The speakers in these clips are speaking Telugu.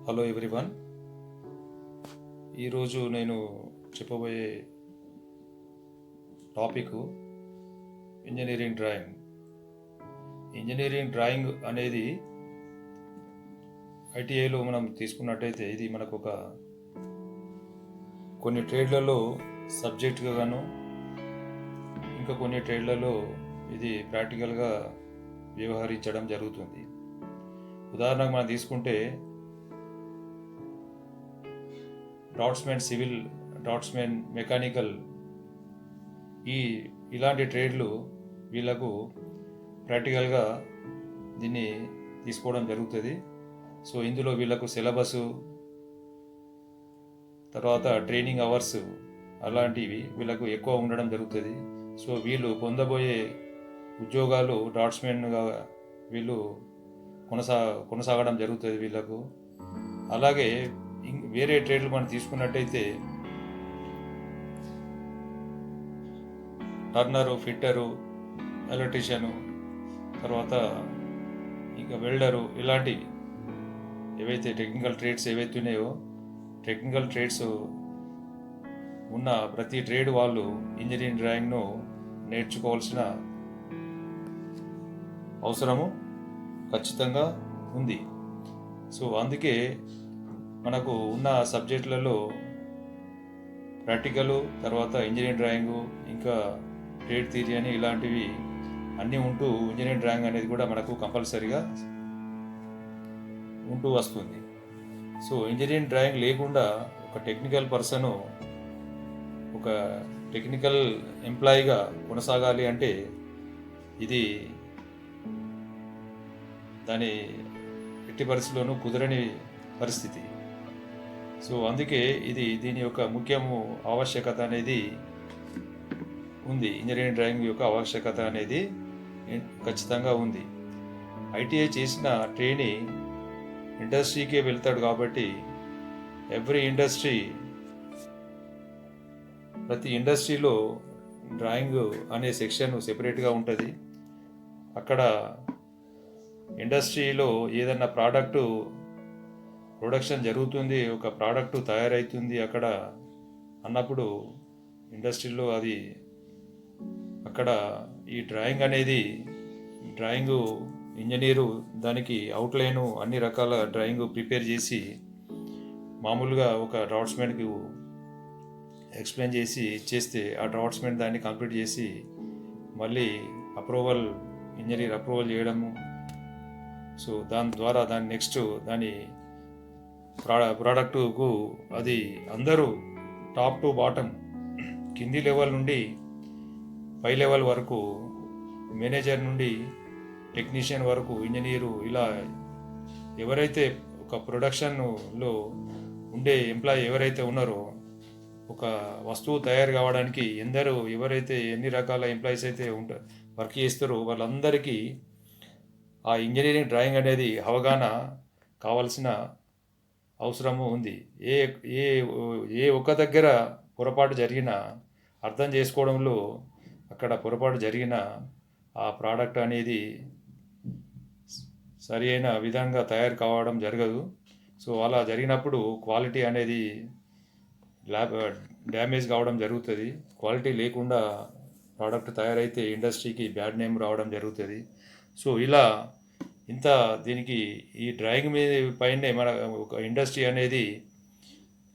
Hello everyone. ఈరోజు నేను చెప్పబోయే topic engineering drawing. Engineering drawing అనేది ఐటీఐలో మనం తీసుకున్నట్టయితే ఇది మనకు ఒక కొన్ని ట్రేడ్లలో సబ్జెక్ట్గా గాను, ఇంకా కొన్ని ట్రేడ్లలో ఇది ప్రాక్టికల్గా వ్యవహరించడం జరుగుతుంది. ఉదాహరణకు మనం తీసుకుంటే డ్రాఫ్ట్స్మెన్ సివిల్, డ్రాఫ్ట్స్మెన్ మెకానికల్, ఇలాంటి ట్రేడ్లు వీళ్ళకు ప్రాక్టికల్గా దీన్ని తీసుకోవడం జరుగుతుంది. సో ఇందులో వీళ్ళకు సిలబస్, తర్వాత ట్రైనింగ్ అవర్స్ అలాంటివి వీళ్ళకు ఎక్కువ ఉండడం జరుగుతుంది. సో వీళ్ళు పొందబోయే ఉద్యోగాలు డ్రాఫ్ట్స్మెన్గా వీళ్ళు కొనసాగడం జరుగుతుంది వీళ్ళకు. అలాగే వేరే ట్రేడ్లు మనం తీసుకున్నట్టయితే టర్నరు, ఫిట్టరు, ఎలక్ట్రీషియను, తర్వాత ఇంకా వెల్డరు, ఇలాంటివి ఏవైతే టెక్నికల్ ట్రేడ్స్ ఏవైతే ఉన్నాయో, టెక్నికల్ ట్రేడ్స్ ఉన్న ప్రతి ట్రేడ్ వాళ్ళు ఇంజనీరింగ్ డ్రాయింగ్ను నేర్చుకోవాల్సిన అవసరము ఖచ్చితంగా ఉంది. సో అందుకే మనకు ఉన్న సబ్జెక్టులలో ప్రాక్టికల్, తర్వాత ఇంజనీరింగ్ డ్రాయింగు, ఇంకా ట్రేడ్ థియరీ అని ఇలాంటివి అన్నీ ఉంటూ ఇంజనీరింగ్ డ్రాయింగ్ అనేది కూడా మనకు కంపల్సరీగా ఉంటూ వస్తుంది. సో ఇంజనీరింగ్ డ్రాయింగ్ లేకుండా ఒక టెక్నికల్ పర్సను ఒక టెక్నికల్ ఎంప్లాయీగా కొనసాగాలి అంటే ఇది దాని ఎట్టి పరిస్థితుల్లోనూ కుదరని పరిస్థితి. సో అందుకే దీని యొక్క ముఖ్యము ఆవశ్యకత అనేది ఉంది. ఇంజనీరింగ్ డ్రాయింగ్ యొక్క ఆవశ్యకత అనేది ఖచ్చితంగా ఉంది. ఐటీఐ చేసిన ట్రైనీ ఇండస్ట్రీకే వెళ్తాడు కాబట్టి ప్రతి ఇండస్ట్రీలో డ్రాయింగ్ అనే సెక్షన్ సెపరేట్గా ఉంటుంది. అక్కడ ఇండస్ట్రీలో ఏదన్నా ప్రొడక్షన్ జరుగుతుంది, ఒక ప్రోడక్ట్ తయారవుతుంది అక్కడ అన్నప్పుడు ఇండస్ట్రీలో అక్కడ ఈ డ్రాయింగ్ ఇంజనీరు దానికి అవుట్లైను అన్ని రకాల డ్రాయింగ్ ప్రిపేర్ చేసి మామూలుగా ఒక డ్రాఫ్ట్స్మెన్కి ఎక్స్ప్లెయిన్ చేసి ఇచ్చేస్తే ఆ డ్రాఫ్ట్స్మెన్ దాన్ని కంప్లీట్ చేసి మళ్ళీ ఇంజనీర్ అప్రూవల్ చేయడము. సో దాని ద్వారా దాని ప్రోడక్టుకు అది అందరూ టాప్ టు బాటమ్, కింది లెవెల్ నుండి పై లెవెల్ వరకు, మేనేజర్ నుండి టెక్నీషియన్ వరకు, ఇంజనీరు, ఇలా ఎవరైతే ఒక ప్రొడక్షన్లో ఉండే ఎంప్లాయీ ఎవరైతే ఉన్నారో, ఒక వస్తువు తయారు కావడానికి ఎవరైతే ఎన్ని రకాల ఎంప్లాయీస్ అయితే వర్క్ చేస్తారో వాళ్ళందరికీ ఆ ఇంజనీరింగ్ డ్రాయింగ్ అనేది అవగాహన కావాల్సిన అవసరము ఉంది. ఏ ఒక్క దగ్గర పొరపాటు జరిగినా, అర్థం చేసుకోవడంలో అక్కడ పొరపాటు జరిగిన ఆ ప్రోడక్ట్ అనేది సరి అయిన విధంగా తయారు కావడం జరగదు. సో అలా జరిగినప్పుడు క్వాలిటీ అనేది డ్యామేజ్ కావడం జరుగుతుంది. క్వాలిటీ లేకుండా ప్రోడక్ట్ తయారైతే ఇండస్ట్రీకి బ్యాడ్ నేమ్ రావడం జరుగుతుంది. సో దీనికి ఈ డ్రాయింగ్ మీద పైనే మన ఒక ఇండస్ట్రీ అనేది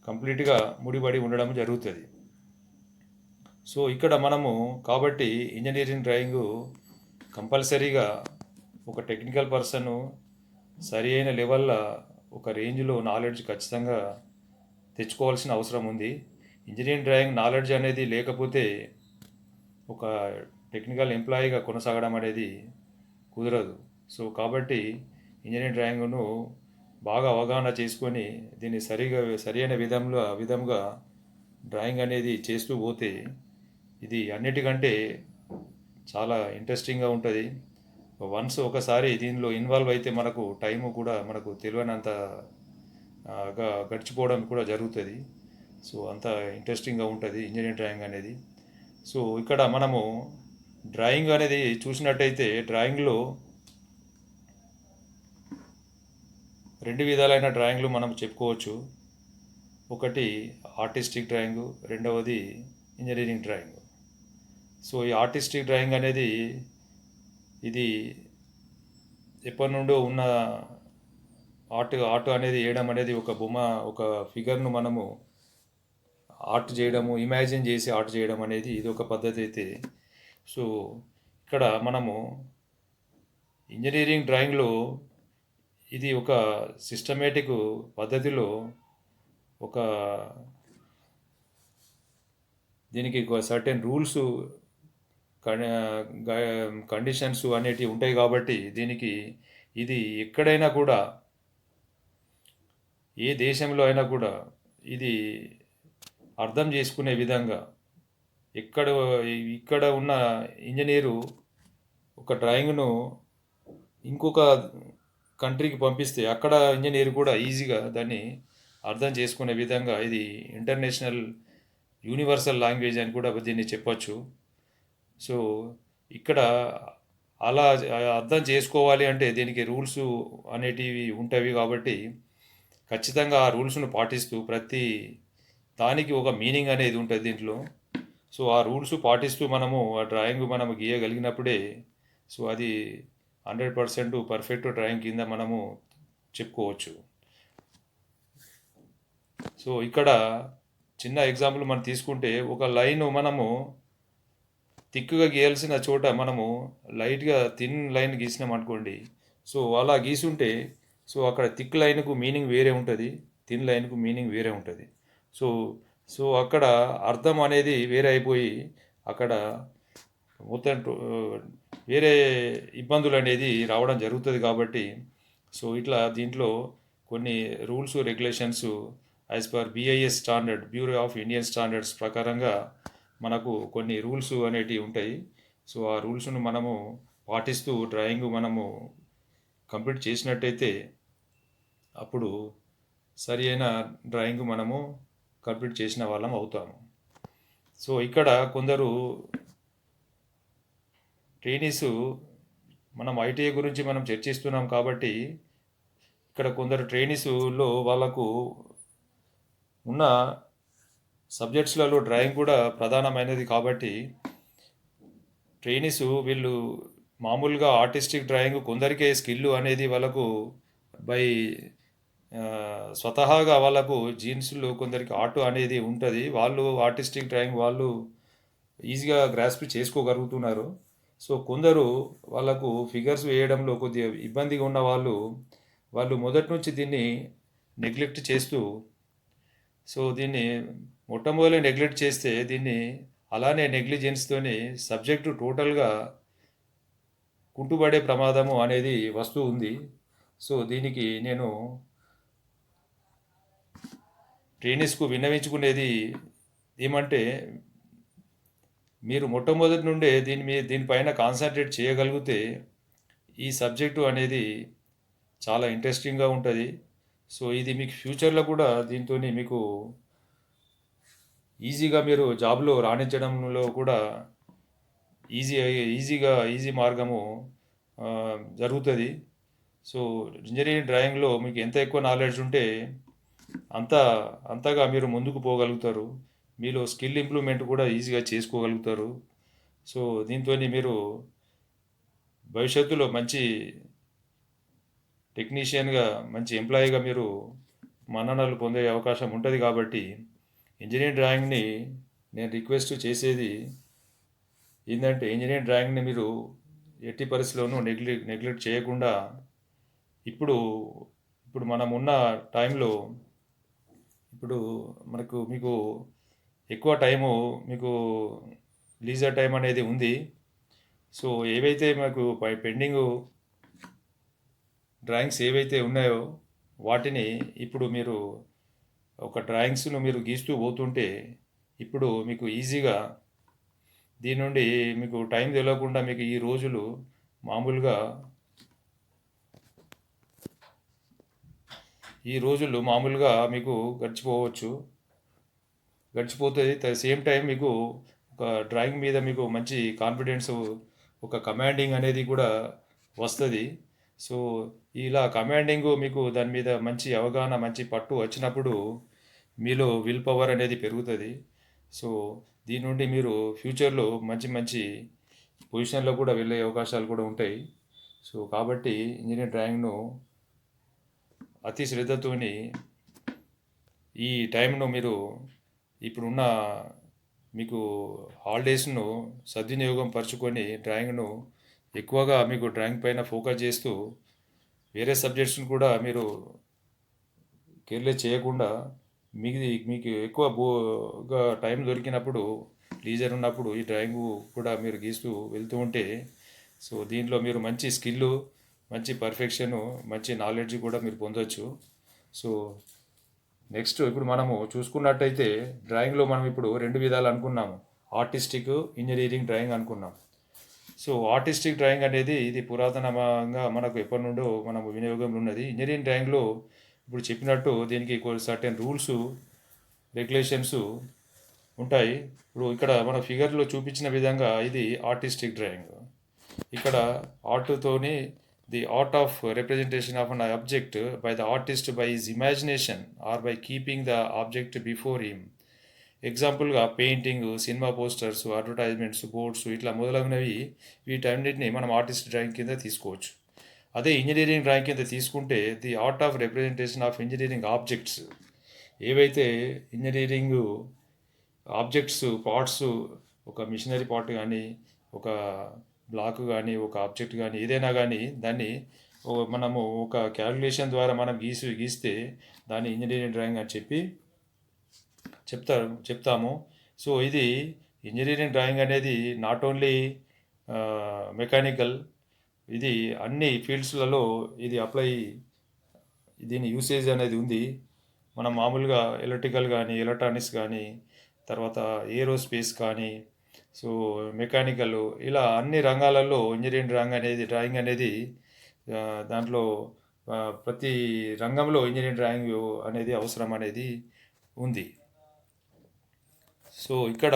కంప్లీట్గా ముడిపడి ఉండడం జరుగుతుంది. సో ఇక్కడ మనము కాబట్టి ఇంజనీరింగ్ డ్రాయింగ్ కంపల్సరీగా ఒక టెక్నికల్ పర్సన్ సరి అయిన లెవెల్లో ఒక రేంజ్లో నాలెడ్జ్ ఖచ్చితంగా తెచ్చుకోవాల్సిన అవసరం ఉంది. ఇంజనీరింగ్ డ్రాయింగ్ నాలెడ్జ్ అనేది లేకపోతే ఒక టెక్నికల్ ఎంప్లాయీగా కొనసాగడం అనేది కుదరదు. సో కాబట్టి ఇంజనీరింగ్ డ్రాయింగ్ను బాగా అవగాహన చేసుకొని దీన్ని సరైన విధంగా డ్రాయింగ్ అనేది చేస్తూ పోతే ఇది అన్నిటికంటే చాలా ఇంట్రెస్టింగ్గా ఉంటుంది. ఒకసారి దీనిలో ఇన్వాల్వ్ అయితే మనకు టైము కూడా మనకు తెలియనంత గడిచిపోవడం కూడా జరుగుతుంది. సో అంత ఇంట్రెస్టింగ్గా ఉంటుంది ఇంజనీరింగ్ డ్రాయింగ్ అనేది. సో ఇక్కడ మనము డ్రాయింగ్ అనేది చూసినట్టయితే డ్రాయింగ్లో రెండు విధాలైన డ్రాయింగ్లు మనం చెప్పుకోవచ్చు. ఒకటి ఆర్టిస్టిక్ డ్రాయింగు, రెండవది ఇంజనీరింగ్ డ్రాయింగ్. సో ఈ ఆర్టిస్టిక్ డ్రాయింగ్ అనేది ఇది ఎప్పటి నుండో ఉన్న ఆర్ట్ అనేది వేయడం అనేది ఒక బొమ్మ, ఒక ఫిగర్ను మనము ఆర్ట్ చేయడము, ఇమాజిన్ చేసి ఆర్ట్ చేయడం అనేది ఇది ఒక పద్ధతి అయితే, సో ఇక్కడ మనము ఇంజనీరింగ్ డ్రాయింగ్లో ఇది ఒక సిస్టమేటిక్ పద్ధతిలో ఒక దీనికి ఒక సర్టెన్ రూల్స్, కండిషన్స్ అనేటివి ఉంటాయి కాబట్టి దీనికి ఇది ఎక్కడైనా కూడా, ఏ దేశంలో అయినా కూడా ఇది అర్థం చేసుకునే విధంగా ఎక్కడ ఇక్కడ ఉన్న ఇంజనీరు ఒక డ్రాయింగ్ను ఇంకొక కంట్రీకి పంపిస్తే అక్కడ ఇంజనీర్ కూడా ఈజీగా దాన్ని అర్థం చేసుకునే విధంగా ఇది ఇంటర్నేషనల్ యూనివర్సల్ లాంగ్వేజ్ అని కూడా దీన్ని చెప్పచ్చు. సో ఇక్కడ అలా అర్థం చేసుకోవాలి అంటే దీనికి రూల్స్ అనేటివి ఉంటాయి కాబట్టి ఖచ్చితంగా ఆ రూల్స్ను పాటిస్తూ ప్రతి దానికి ఒక మీనింగ్ అనేది ఉంటుంది దీంట్లో. సో ఆ రూల్స్ పాటిస్తూ మనము ఆ డ్రాయింగ్ మనము గీయగలిగినప్పుడే సో అది 100% పర్ఫెక్ట్ డ్రాయింగ్ కింద మనము చెప్పుకోవచ్చు. సో ఇక్కడ చిన్న ఎగ్జాంపుల్ మనం తీసుకుంటే, ఒక లైన్ మనము థిక్గా గీయాల్సిన చోట మనము లైట్గా థిన్ లైన్ గీసినాం అనుకోండి. సో అలా గీసుంటే సో అక్కడ థిక్ లైన్కు మీనింగ్ వేరే ఉంటుంది, థిన్ లైన్కు మీనింగ్ వేరే ఉంటుంది. సో సో అక్కడ అర్థం అనేది వేరే అయిపోయి అక్కడ మొత్తం వేరే ఇబ్బందులు అనేది రావడం జరుగుతుంది కాబట్టి సో ఇట్లా దీంట్లో కొన్ని rules regulations as per BIS standard, bureau of Indian standards ప్రకారంగా మనకు కొన్ని రూల్స్ అనేటివి ఉంటాయి. సో ఆ రూల్స్ను మనము పాటిస్తూ డ్రాయింగ్ మనము కంప్లీట్ చేసినట్టయితే అప్పుడు సరి అయిన డ్రాయింగ్ మనము కంప్లీట్ చేసిన వాళ్ళం అవుతాము. సో ఇక్కడ కొందరు ట్రైనీస్, మనం ITI గురించి మనం చర్చిస్తున్నాం కాబట్టి ఇక్కడ కొందరు ట్రైనీస్లో వాళ్ళకు ఉన్న సబ్జెక్ట్స్లలో డ్రాయింగ్ కూడా ప్రధానమైనది కాబట్టి ట్రైనీస్ వీళ్ళు మామూలుగా ఆర్టిస్టిక్ డ్రాయింగ్ కొందరికే స్కిల్ అనేది వాళ్ళకు బై స్వతహాగా వాళ్ళకు జీన్స్లో కొందరికి ఆర్ట్ అనేది ఉంటుంది, వాళ్ళు ఆర్టిస్టిక్ డ్రాయింగ్ వాళ్ళు ఈజీగా గ్రాస్ప్ చేసుకోగలుగుతున్నారు. సో కొందరు వాళ్ళకు ఫిగర్స్ వేయడంలో కొద్దిగా ఇబ్బందిగా ఉన్న వాళ్ళు మొదటి నుంచి దీన్ని నెగ్లెక్ట్ చేస్తూ, సో దీన్ని మొట్టమొదటి నెగ్లెక్ట్ చేస్తే దీన్ని అలానే నెగ్లిజెన్స్తోని సబ్జెక్టు టోటల్గా కుంటుపడే ప్రమాదము అనేది వస్తూ ఉంది. సో దీనికి నేను ట్రైనీస్కు విన్నవించుకునేది ఏమంటే, మీరు మొట్టమొదటి నుండే దీనిపైన కాన్సన్ట్రేట్ చేయగలిగితే ఈ సబ్జెక్టు అనేది చాలా ఇంట్రెస్టింగ్గా ఉంటుంది. సో ఇది మీకు ఫ్యూచర్లో కూడా దీంతో మీకు ఈజీగా మీరు జాబ్లో రాణించడంలో కూడా ఈజీ మార్గము జరుగుతుంది. సో ఇంజనీరింగ్ డ్రాయింగ్లో మీకు ఎంత ఎక్కువ నాలెడ్జ్ ఉంటే అంతగా మీరు ముందుకు పోగలుగుతారు, మీలో స్కిల్ ఇంప్రూవ్మెంట్ కూడా ఈజీగా చేసుకోగలుగుతారు. సో దీంతో మీరు భవిష్యత్తులో మంచి టెక్నీషియన్గా, మంచి ఎంప్లాయీగా మీరు మన్ననలు పొందే అవకాశం ఉంటుంది. కాబట్టి ఇంజనీరింగ్ డ్రాయింగ్ని నేను రిక్వెస్ట్ చేసేది ఏంటంటే, ఇంజనీరింగ్ డ్రాయింగ్ని మీరు ఎట్టి పరిస్థితుల్లోనూ నెగ్లెక్ట్ చేయకుండా ఇప్పుడు మనం ఉన్న టైంలో ఇప్పుడు మీకు ఎక్కువ టైము, మీకు లీజర్ టైం అనేది ఉంది. సో ఏవైతే మాకు పెండింగ్ డ్రాయింగ్స్ ఏవైతే ఉన్నాయో వాటిని ఇప్పుడు మీరు ఒక డ్రాయింగ్స్ను మీరు గీస్తూ పోతుంటే ఇప్పుడు మీకు ఈజీగా దీని నుండి మీకు టైం తెలియకుండా మీకు ఈ రోజులు మామూలుగా మీకు గడిచిపోతుంది. సేమ్ టైం మీకు ఒక డ్రాయింగ్ మీద మీకు మంచి కాన్ఫిడెన్స్, ఒక కమాండింగ్ అనేది కూడా వస్తుంది. సో ఇలా కమాండింగ్ మీకు దాని మీద మంచి అవగాహన మంచి పట్టు వచ్చినప్పుడు మీలో విల్ పవర్ అనేది పెరుగుతుంది. సో దీని నుండి మీరు ఫ్యూచర్లో మంచి మంచి పొజిషన్లో కూడా వెళ్ళే అవకాశాలు కూడా ఉంటాయి. సో కాబట్టి ఇంజనీరింగ్ డ్రాయింగ్ను అతి శ్రద్ధతోని ఈ టైంను మీరు ఇప్పుడున్న మీకు హాలిడేస్ను సద్వినియోగం పరుచుకొని డ్రాయింగ్ను ఎక్కువగా మీకు డ్రాయింగ్ పైన ఫోకస్ చేస్తూ వేరే సబ్జెక్ట్స్ని కూడా మీరు కేర్లెస్ చేయకుండా మీకు ఎక్కువ బోగా టైం దొరికినప్పుడు లీజర్ ఉన్నప్పుడు ఈ డ్రాయింగ్ కూడా మీరు గీస్తూ వెళ్తూ ఉంటే సో దీంట్లో మీరు మంచి స్కిల్ మంచి పర్ఫెక్షను మంచి నాలెడ్జ్ కూడా మీరు పొందొచ్చు. సో నెక్స్ట్ ఇప్పుడు మనము చూసుకున్నట్టయితే డ్రాయింగ్లో మనం ఇప్పుడు రెండు విధాలు అనుకున్నాము, ఆర్టిస్టిక్ ఇంజనీరింగ్ డ్రాయింగ్ అనుకున్నాం. సో ఆర్టిస్టిక్ డ్రాయింగ్ అనేది ఇది పురాతనంగా మనకు ఎప్పటి నుండో మనకు వినియోగంలో ఉన్నది. ఇంజనీరింగ్ డ్రాయింగ్లో ఇప్పుడు చెప్పినట్టు దీనికి సర్టెన్ రూల్స్ రెగ్యులేషన్స్ ఉంటాయి. ఇప్పుడు ఇక్కడ మన ఫిగర్లో చూపించిన విధంగా ఇది ఆర్టిస్టిక్ డ్రాయింగ్. ఇక్కడ ఆర్ట్తోని the art of representation of an object by the artist by his imagination or by keeping the object before him. ఎగ్జాంపుల్గా painting, cinema posters, advertisements, boards ఇట్లా మొదలగునవి వీటన్నిటిని మనం ఆర్టిస్ట్ డ్రాయింగ్ కింద తీసుకోవచ్చు. అదే ఇంజనీరింగ్ డ్రాయింగ్ కింద తీసుకుంటే the art of representation of engineering objects, ఏవైతే ఇంజనీరింగ్ ఆబ్జెక్ట్స్ పార్ట్స్, ఒక మిషనరీ పార్ట్ కానీ ఒక బ్లాక్ కానీ ఒక ఆబ్జెక్ట్ కానీ ఏదైనా కానీ దాన్ని మనము ఒక క్యాలిక్యులేషన్ ద్వారా మనం గీస్తే దాన్ని ఇంజనీరింగ్ డ్రాయింగ్ అని చెప్తాము. సో ఇది ఇంజనీరింగ్ డ్రాయింగ్ అనేది నాట్ ఓన్లీ మెకానికల్, ఇది అన్ని ఫీల్డ్స్లలో ఇది అప్లై, దీని యూసేజ్ అనేది ఉంది. మనం మామూలుగా ఎలక్ట్రికల్ కానీ ఎలక్ట్రానిక్స్ కానీ తర్వాత ఏరోస్పేస్ కానీ సో మెకానికల్ ఇలా అన్ని రంగాలలో ఇంజనీరింగ్ డ్రాయింగ్ అనేది దాంట్లో ప్రతి రంగంలో ఇంజనీరింగ్ డ్రాయింగ్ అనేది అవసరం అనేది ఉంది. సో ఇక్కడ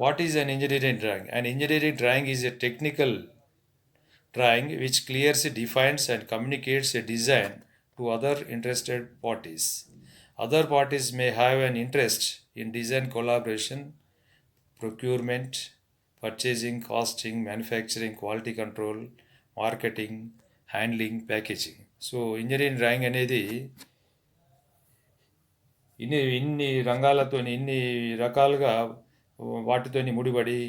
what is an engineering drawing? An engineering drawing is a technical drawing which clearly defines and communicates a design to other interested parties. Other parties may have an interest in design collaboration, procurement, purchasing, costing, manufacturing, quality control, marketing, handling, packaging. So engineering drawing అనేది ఇన్ని రంగాలతోని ఇన్ని రకాలుగా వాటితోని ముడిపడి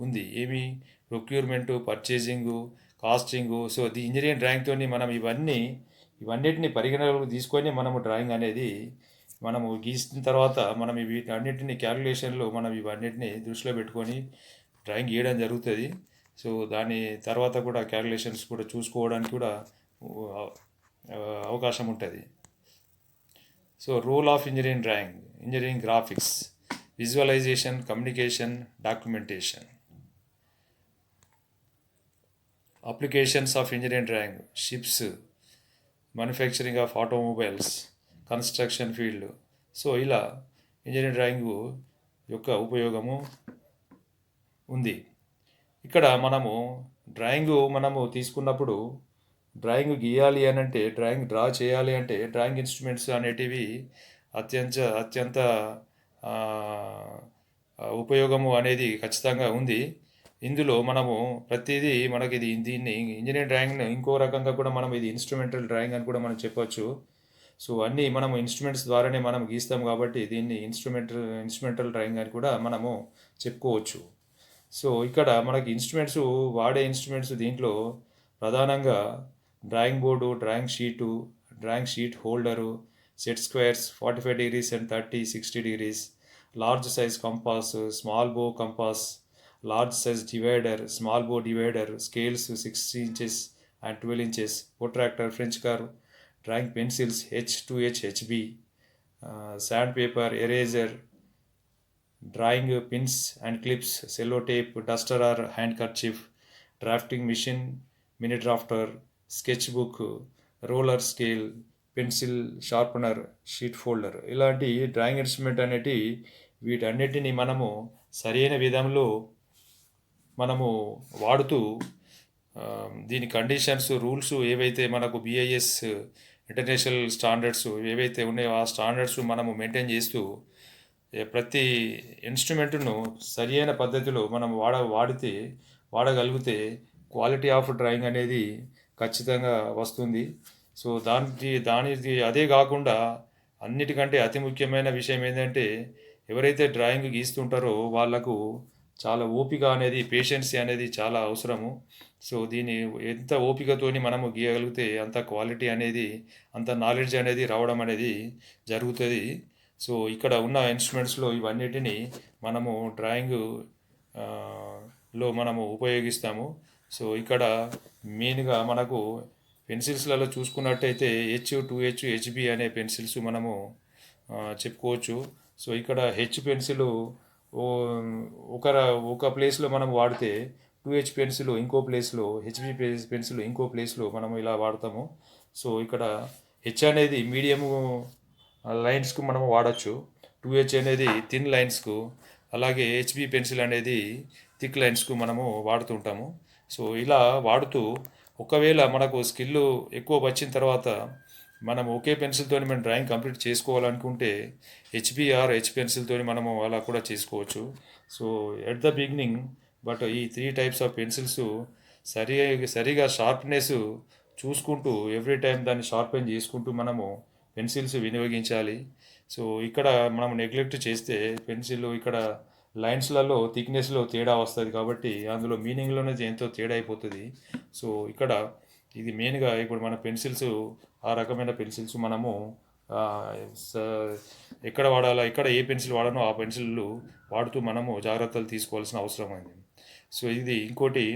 ఉంది. ఏమి procurement, purchasing, casting. So the engineering డ్రాయింగ్తోని మనం ఇవన్నిటిని పరిగణలోకి తీసుకొని మనము డ్రాయింగ్ అనేది మనము గీసిన తర్వాత మనం వీటన్నిటిని క్యాలిక్యులేషన్లో మనం ఇవన్నిటిని దృష్టిలో పెట్టుకొని డ్రాయింగ్ గీయడం జరుగుతుంది. సో దాని తర్వాత కూడా క్యాలిక్యులేషన్స్ కూడా చూసుకోవడానికి కూడా అవకాశం ఉంటుంది. So role of engineering drawing, engineering graphics, visualisation, communication, documentation. Applications of engineering drawing, ships, manufacturing of automobiles, construction field. So ఇలా ఇంజనీరింగ్ డ్రాయింగ్ యొక్క ఉపయోగము ఉంది. ఇక్కడ మనము తీసుకున్నప్పుడు డ్రాయింగ్ గీయాలి అని అంటే, డ్రాయింగ్ డ్రా చేయాలి అంటే డ్రాయింగ్ ఇన్స్ట్రుమెంట్స్ అనేటివి అత్యంత ఉపయోగము అనేది ఖచ్చితంగా ఉంది. ఇందులో మనము ప్రతిదీ మనకి దీన్ని ఇంజనీరింగ్ డ్రాయింగ్ని ఇంకో రకంగా కూడా మనం ఇది ఇన్స్ట్రుమెంటల్ డ్రాయింగ్ అని కూడా మనం చెప్పొచ్చు. సో అన్నీ మనము ఇన్స్ట్రుమెంట్స్ ద్వారానే మనం గీస్తాం కాబట్టి దీన్ని ఇన్స్ట్రుమెంటల్ డ్రాయింగ్ అని కూడా మనము చెప్పుకోవచ్చు. సో ఇక్కడ మనకి వాడే ఇన్స్ట్రుమెంట్స్ దీంట్లో ప్రధానంగా drawing board, drawing sheet holder, set squares 45 degrees and 30, 60 degrees, large size compass, small bow compass, large size divider, small bow divider, scales 6 inches and 12 inches, protractor, French curve, drawing pencils H2H, HB, sandpaper, eraser, drawing pins and clips, cello tape, duster or handkerchief, drafting machine, mini drafter, sketchbook, roller scale, pencil sharpener, sheet folder ఇలాంటి డ్రాయింగ్ ఇన్స్ట్రుమెంట్ అనేటి వీటన్నిటిని మనము సరైన విధంలో మనము వాడుతూ దీని కండిషన్స్ రూల్స్ ఏవైతే మనకు బిఐఎస్ ఇంటర్నేషనల్ స్టాండర్డ్స్ ఏవైతే ఉన్నాయో ఆ స్టాండర్డ్స్ మనము మెయింటైన్ చేస్తూ ప్రతి ఇన్స్ట్రుమెంట్ను సరి అయిన పద్ధతిలో మనం వాడగలిగితే క్వాలిటీ ఆఫ్ డ్రాయింగ్ అనేది ఖచ్చితంగా వస్తుంది. సో దానికి అదే కాకుండా అన్నిటికంటే అతి ముఖ్యమైన విషయం ఏంటంటే ఎవరైతే డ్రాయింగ్ గీస్తుంటారో వాళ్ళకు చాలా ఓపిక అనేది పేషెన్సీ అనేది చాలా అవసరము. సో దీన్ని ఎంత ఓపికతోని మనము గీయగలిగితే అంత క్వాలిటీ అనేది అంత నాలెడ్జ్ అనేది రావడం అనేది జరుగుతుంది. సో ఇక్కడ ఉన్న ఇన్స్ట్రుమెంట్స్లో ఇవన్నిటిని మనము డ్రాయింగ్ ఆ, లో మనము ఉపయోగిస్తాము. సో ఇక్కడ మెయిన్గా మనకు పెన్సిల్స్లలో చూసుకున్నట్టయితే H2H హెచ్బి అనే పెన్సిల్స్ మనము చెప్పుకోవచ్చు. సో ఇక్కడ హెచ్ పెన్సిల్ ఒక ఒక ప్లేస్లో మనం వాడితే 2H పెన్సిల్ ఇంకో ప్లేస్లో హెచ్బి పెన్సిల్ ఇంకో ప్లేస్లో మనము ఇలా వాడతాము. సో ఇక్కడ హెచ్ అనేది మీడియము లైన్స్కు మనము వాడచ్చు. 2H అనేది థిన్ లైన్స్కు, అలాగే హెచ్బి పెన్సిల్ అనేది థిక్ లైన్స్కు మనము వాడుతుంటాము. సో ఇలా వాడుతూ ఒకవేళ మనకు స్కిల్ ఎక్కువ వచ్చిన తర్వాత మనం ఒకే పెన్సిల్తో మనం డ్రాయింగ్ కంప్లీట్ చేసుకోవాలనుకుంటే హెచ్ పెన్సిల్తో మనము అలా కూడా చేసుకోవచ్చు. So at the beginning but ఈ 3 టైప్స్ ఆఫ్ పెన్సిల్స్ సరిగా షార్ప్నెస్ చూసుకుంటూ ఎవ్రీ టైం దాన్ని షార్పెన్ చేసుకుంటూ మనము పెన్సిల్స్ వినియోగించాలి. సో ఇక్కడ మనం నెగ్లెక్ట్ చేస్తే పెన్సిల్ ఇక్కడ లైన్స్లలో థిక్నెస్లో తేడా వస్తుంది కాబట్టి అందులో మీనింగ్లోనే ఎంతో తేడా అయిపోతుంది. సో ఇక్కడ ఇది మెయిన్గా ఇప్పుడు మన పెన్సిల్స్ ఆ రకమైన పెన్సిల్స్ మనము ఆ, ఎక్కడ వాడాలా ఎక్కడ ఏ పెన్సిల్ వాడానో ఆ పెన్సిళ్ళు వాడుతూ మనము జాగ్రత్తలు తీసుకోవాల్సిన అవసరం ఉంది. సో ఇది ఇంకోటి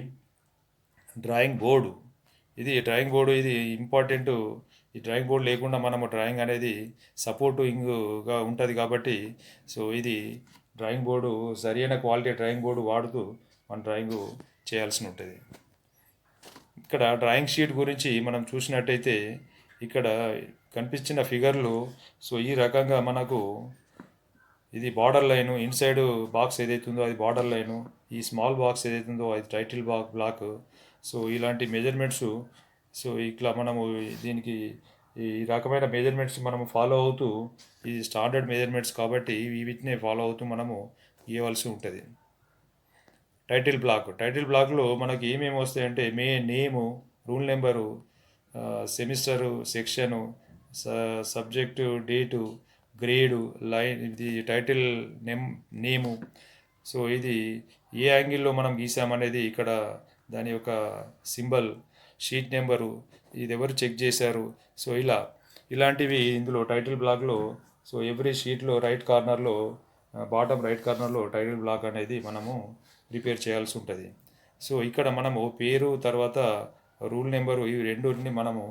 డ్రాయింగ్ బోర్డు. ఇది ఇంపార్టెంట్. ఈ డ్రాయింగ్ బోర్డు లేకుండా మనము డ్రాయింగ్ అనేది సపోర్టింగ్గా ఉంటుంది కాబట్టి సో ఇది డ్రాయింగ్ బోర్డు సరైన క్వాలిటీ డ్రాయింగ్ బోర్డు వాడుతూ మన డ్రాయింగ్ చేయాల్సి ఉంటుంది. ఇక్కడ డ్రాయింగ్ షీట్ గురించి మనం చూసినట్టయితే ఇక్కడ కనిపించిన ఫిగర్లు సో ఈ రకంగా మనకు ఇది బార్డర్ లైను, ఇన్సైడ్ బాక్స్ ఏదైతుందో అది బార్డర్ లైను, ఈ స్మాల్ బాక్స్ ఏదైతుందో అది టైటిల్ బ్లాక్. సో ఇలాంటి మెజర్మెంట్స్ సో ఇట్లా మనము దీనికి ఈ రకమైన మెజర్మెంట్స్ మనము ఫాలో అవుతూ ఇది స్టాండర్డ్ మెజర్మెంట్స్ కాబట్టి వీటినే ఫాలో అవుతూ మనము గీయవలసి ఉంటుంది. టైటిల్ బ్లాక్లో మనకి ఏమేమి వస్తాయంటే name, roll number, semester, section, subject, date, grade, line, ఇది టైటిల్ నేము. సో ఇది ఏ యాంగిల్లో మనం గీసామనేది ఇక్కడ దాని యొక్క సింబల్, షీట్ నెంబరు, ఇది ఎవరు చెక్ చేశారు. సో ఇలాంటివి ఇందులో టైటిల్ బ్లాక్లో సో ఎవ్రీ షీట్లో బాటమ్ రైట్ కార్నర్లో టైటిల్ బ్లాక్ అనేది మనము ప్రిపేర్ చేయాల్సి ఉంటుంది. సో ఇక్కడ మనము పేరు తర్వాత రూల్ నెంబరు ఇవి రెండుని మనము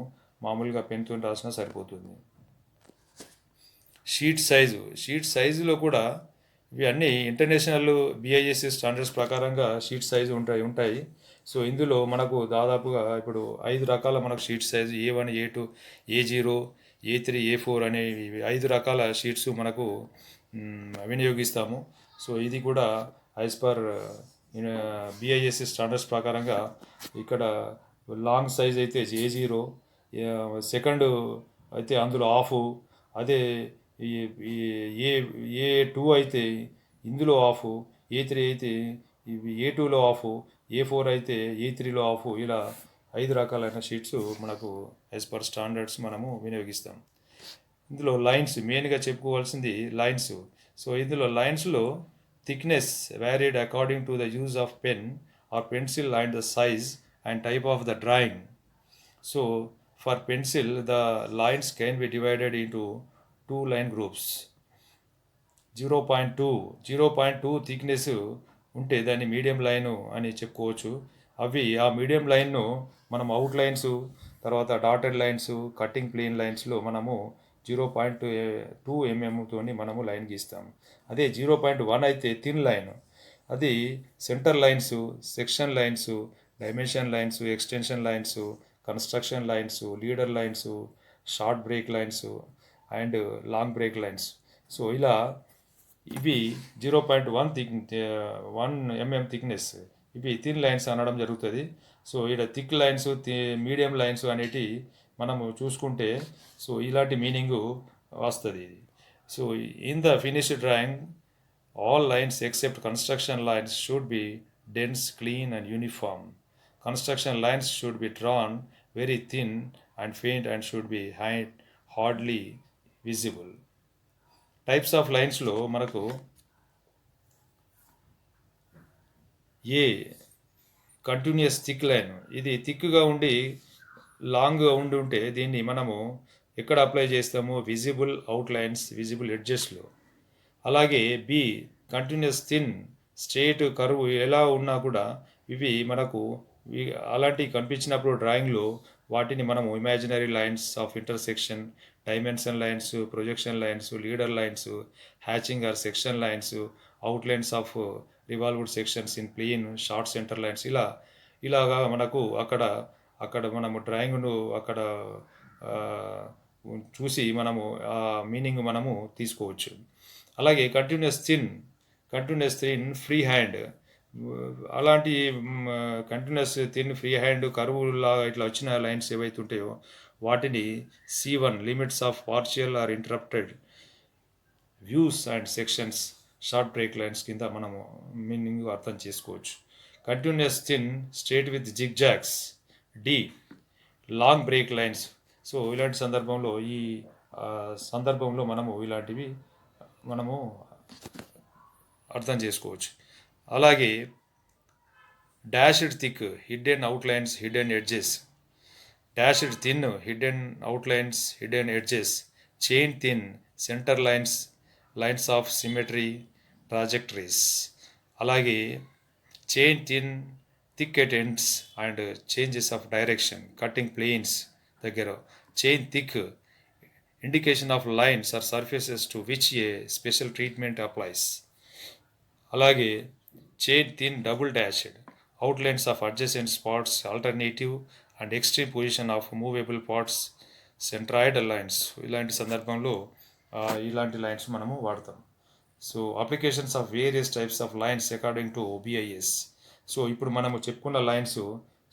మామూలుగా పెన్తో రాసినా సరిపోతుంది. షీట్ సైజులో కూడా ఇవి అన్నీ ఇంటర్నేషనల్ బిఐఎస్ స్టాండర్డ్స్ ప్రకారంగా షీట్ సైజు ఉంటాయి. సో ఇందులో మనకు దాదాపుగా ఇప్పుడు 5 రకాల మనకు sheet size A1, A2, A0, A3, A4 అనేవి 5 రకాల షీట్స్ మనకు వినియోగిస్తాము. సో ఇది కూడా యాజ్ పర్ బిఐఎస్ స్టాండర్డ్స్ ప్రకారంగా ఇక్కడ లాంగ్ సైజ్ అయితే A0, సెకండ్ అయితే అందులో హాఫ్, అదే ఈ A2 అయితే ఇందులో హాఫ్, A3 అయితే ఇవి A2లో హాఫ్, A4 అయితే A3లో హాఫ్, ఇలా 5 రకాలైన షీట్స్ మనకు యాజ్ పర్ స్టాండర్డ్స్ మనము వినియోగిస్తాం. ఇందులో లైన్స్ మెయిన్గా చెప్పుకోవాల్సింది లైన్స్. సో ఇందులో లైన్స్లో thickness varied according to the use of pen or pencil and the size and type of the drawing. So for pencil the lines can be divided into 2 line groups. 0.2 thickness ఉంటే దాన్ని మీడియం లైను అని చెప్పుకోవచ్చు. ఆ మీడియం లైన్ను మనం అవుట్ లైన్స్, తర్వాత డాటెడ్ లైన్స్, కటింగ్ ప్లేన్ లైన్స్లో మనము 0.2 mm మనము లైన్ గీస్తాము. అదే 0.1 అయితే థిన్ లైన్, అది centre lines, section lines, dimension lines, extension lines, construction lines, leader lines, short break lines and long break lines. So ఇవి 0.1 mm థిక్నెస్, ఇవి థిన్ లైన్స్ అనడం జరుగుతుంది. సో ఇక్కడ థిక్ లైన్స్, మీడియం లైన్స్ అనేటి మనము చూసుకుంటే సో ఇలాంటి మీనింగు వస్తుంది ఇది. So in the finished drawing all lines except construction lines should be dense, clean, and uniform. Construction lines should be drawn very thin and faint and should be hardly visible. Types of లైన్స్లో మనకు ఏ కంటిన్యూస్ థిక్ లైన్, ఇది థిక్గా ఉండి లాంగ్గా ఉంటే దీన్ని మనము ఎక్కడ అప్లై చేస్తాము? విజిబుల్ అవుట్ లైన్స్, విజిబుల్ ఎడ్జెస్లో. అలాగే బి కంటిన్యూస్ థిన్, స్ట్రేట్ కరువు ఎలా ఉన్నా కూడా ఇవి మనకు అలాంటివి కనిపించినప్పుడు డ్రాయింగ్లో వాటిని మనము imaginary lines of intersection, dimension lines, projection lines, leader lines, hatching or section lines, outlines of revolved sections in plane, short centre lines, ఇలాగా మనకు అక్కడ అక్కడ మనము డ్రాయింగ్ను అక్కడ చూసి మనము ఆ మీనింగ్ మనము తీసుకోవచ్చు. అలాగే కంటిన్యూస్ థిన్ ఫ్రీ హ్యాండ్, అలాంటి కంటిన్యూస్ థిన్ ఫ్రీ హ్యాండ్ కరువులా ఇట్లా వచ్చిన లైన్స్ ఏవైతే ఉంటాయో వాటిని C1 limits of partial or interrupted views and sections, short break lines కింద మనము మీనింగ్ అర్థం చేసుకోవచ్చు. Continuous thin straight with zigzags, D long break lines. So ఇలాంటి సందర్భంలో సందర్భంలో మనము ఇలాంటివి మనము అర్థం చేసుకోవచ్చు. అలాగే dashed thick, hidden outlines, hidden edges. Dashed thin, hidden outlines, hidden edges. Chain thin, centre lines, lines of symmetry, trajectories. అలాగే chain thin, thick at ends and changes of direction, cutting planes దగ్గర. Chain thick, indication of lines or surfaces to which a special treatment applies. అలాగే chain thin double dashed, outlines of adjacent spots, alternative and extreme position of movable parts, centroidal lines. ఇలాంటి సందర్భంలో ఇలాంటి లైన్స్ మనము వాడతాం. So applications of various types of lines according to BIS. So ఇప్పుడు మనము చెప్పుకున్న లైన్స్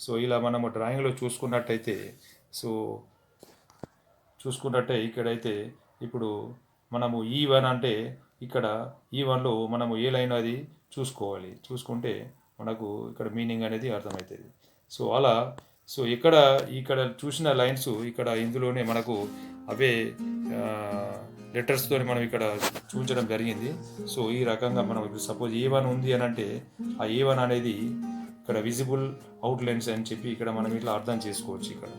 సో ఇలా మనము డ్రాయింగ్లో చూసుకున్నట్టే ఇక్కడైతే ఇప్పుడు మనము E1 అంటే ఇక్కడ E1లో మనము ఏ లైన్ అది చూసుకుంటే మనకు ఇక్కడ మీనింగ్ అనేది అర్థమవుతుంది. సో అలా ఇక్కడ చూసిన లైన్స్ ఇక్కడ ఇందులోనే మనకు అవే లెటర్స్తో మనం ఇక్కడ చూపించడం జరిగింది. సో ఈ రకంగా మనం ఇప్పుడు సపోజ్ A1 ఉంది అని అంటే ఆ A1 అనేది ఇక్కడ విజిబుల్ అవుట్లైన్స్ అని చెప్పి ఇక్కడ మనం ఇట్లా అర్థం చేసుకోవచ్చు ఇక్కడ.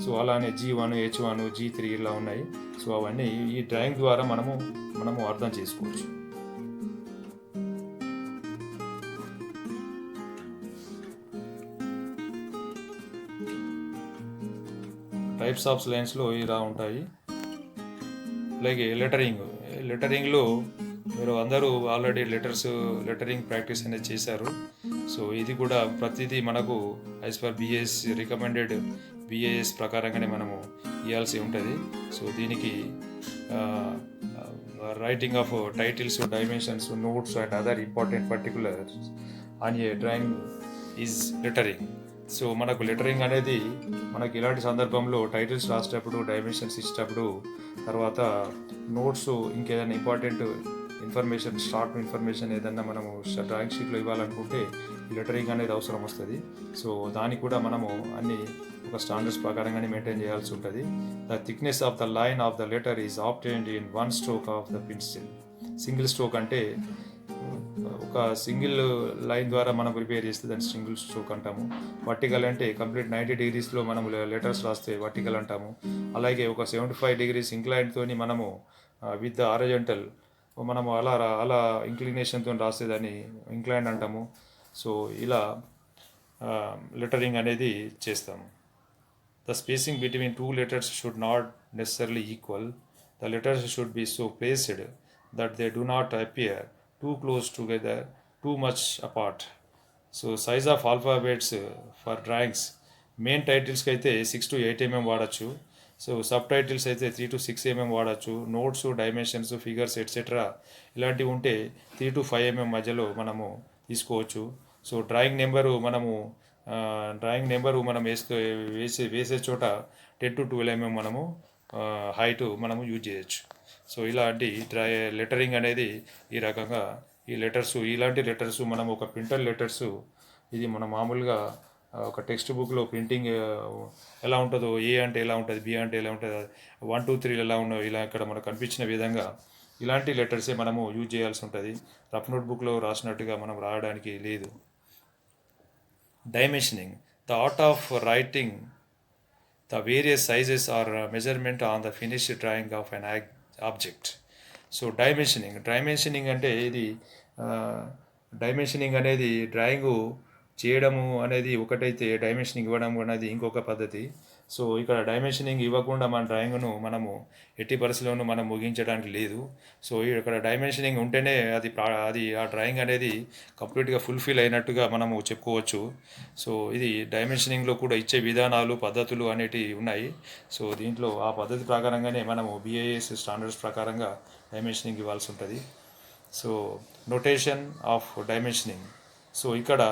సో అలానే G1, H1, G3 ఇలా ఉన్నాయి. సో అవన్నీ ఈ డ్రాయింగ్ ద్వారా మనము అర్థం చేసుకోవచ్చు. టైప్స్ ఆఫ్ లైన్స్లో ఇలా ఉంటాయి. అలాగే లెటరింగ్లో మీరు అందరూ ఆల్రెడీ లెటరింగ్ ప్రాక్టీస్ అనేది చేశారు. సో ఇది కూడా ప్రతిదీ మనకు as per BIS recommended BIS ప్రకారంగానే మనము ఇవ్వాల్సి ఉంటుంది. సో దీనికి writing of titles, dimensions, notes and other important particulars on a drawing is lettering. So మనకు లెటరింగ్ అనేది మనకి ఇలాంటి సందర్భంలో టైటిల్స్ రాసేటప్పుడు, డైమెన్షన్స్ ఇచ్చేటప్పుడు, తర్వాత నోట్స్, ఇంకేదైనా ఇంపార్టెంట్ ఇన్ఫర్మేషన్, షార్ట్ ఇన్ఫర్మేషన్ ఏదన్నా మనము డ్రాయింగ్ షీట్లో ఇవ్వాలనుకుంటే లెటరింగ్ అనేది అవసరం వస్తుంది. సో దానికి కూడా మనము అన్ని ఒక స్టాండర్డ్స్ ప్రకారంగానే మెయింటైన్ చేయాల్సి ఉంటుంది. The thickness of the line of the letter is obtained in 1 stroke of the pencil. Single stroke అంటే ఒక సింగిల్ లైన్ ద్వారా మనం ప్రిపేర్ చేస్తే దాన్ని సింగిల్ స్ట్రోక్ అంటాము. వర్టికల్ అంటే కంప్లీట్ 90 degreesలో మనము లెటర్స్ రాస్తే వర్టికల్ అంటాము. అలాగే ఒక 75 degrees ఇంక్లైన్తో మనము విత్ ద హారిజాంటల్ మనము అలా ఇంక్లినేషన్తో రాసేదాన్ని ఇంక్లైన్ అంటాము. సో ఇలా లెటరింగ్ అనేది చేస్తాము. The spacing between two letters should not necessarily equal. The letters should be so placed that they do not appear too close together, too much apart. So size of alphabets for drawings, main titles అయితే 6 to 8 mm వాడచ్చు. సో సబ్ టైటిల్స్ అయితే 3 to 6 mm వాడచ్చు. నోట్స్, డైమెన్షన్స్, ఫిగర్స్ ఎట్సెట్రా ఇలాంటివి ఉంటే 3 to 5 mm మధ్యలో మనము తీసుకోవచ్చు. సో డ్రాయింగ్ నెంబరు మనము డ్రాయింగ్ నెంబరు మనం వేసే చోట 10 to 12 mm మనము హైట్ మనము యూజ్ చేయొచ్చు. సో ఇలాంటి లెటరింగ్ అనేది ఈ రకంగా ఇలాంటి లెటర్స్ మనం ఒక ప్రింటర్ లెటర్స్ ఇది మనం మామూలుగా ఒక టెక్స్ట్ బుక్లో ప్రింటింగ్ ఎలా ఉంటుందో, ఏ అంటే ఎలా ఉంటుంది, బి అంటే ఎలా ఉంటుంది, 1 2 3 ఎలా ఉండవు, ఇలా ఇక్కడ మనకు కనిపించిన విధంగా ఇలాంటి లెటర్సే మనము యూజ్ చేయాల్సి ఉంటుంది. రఫ్ నోట్బుక్లో రాసినట్టుగా మనం రాయడానికి లేదు. Dimensioning the art of writing the various sizes or measurement on the finished drawing of an object. So dimensioning అంటే ఇది డైమెన్షనింగ్ అనేది డ్రాయింగ్ చేయడము అనేది ఒకటైతే డైమెన్షనింగ్ ఇవ్వడం అనేది ఇంకొక పద్ధతి. సో ఇక్కడ డైమెన్షనింగ్ ఇవ్వకుండా మన డ్రాయింగ్ను మనము ఎట్టి పరిస్థితుల్లోనూ మనం ముగించడానికి లేదు. సో ఇక్కడ డైమెన్షనింగ్ ఉంటేనే అది ఆ డ్రాయింగ్ అనేది కంప్లీట్గా ఫుల్ఫిల్ అయినట్టుగా మనము చెప్పుకోవచ్చు. సో ఇది డైమెన్షనింగ్లో కూడా ఇచ్చే విధానాలు పద్ధతులు అనేటివి ఉన్నాయి. సో దీంట్లో ఆ పద్ధతి ప్రకారంగానే మనము BIS స్టాండర్డ్స్ ప్రకారంగా డైమెన్షనింగ్ ఇవ్వాల్సి ఉంటుంది. So notation of dimensioning. So ఇక్కడ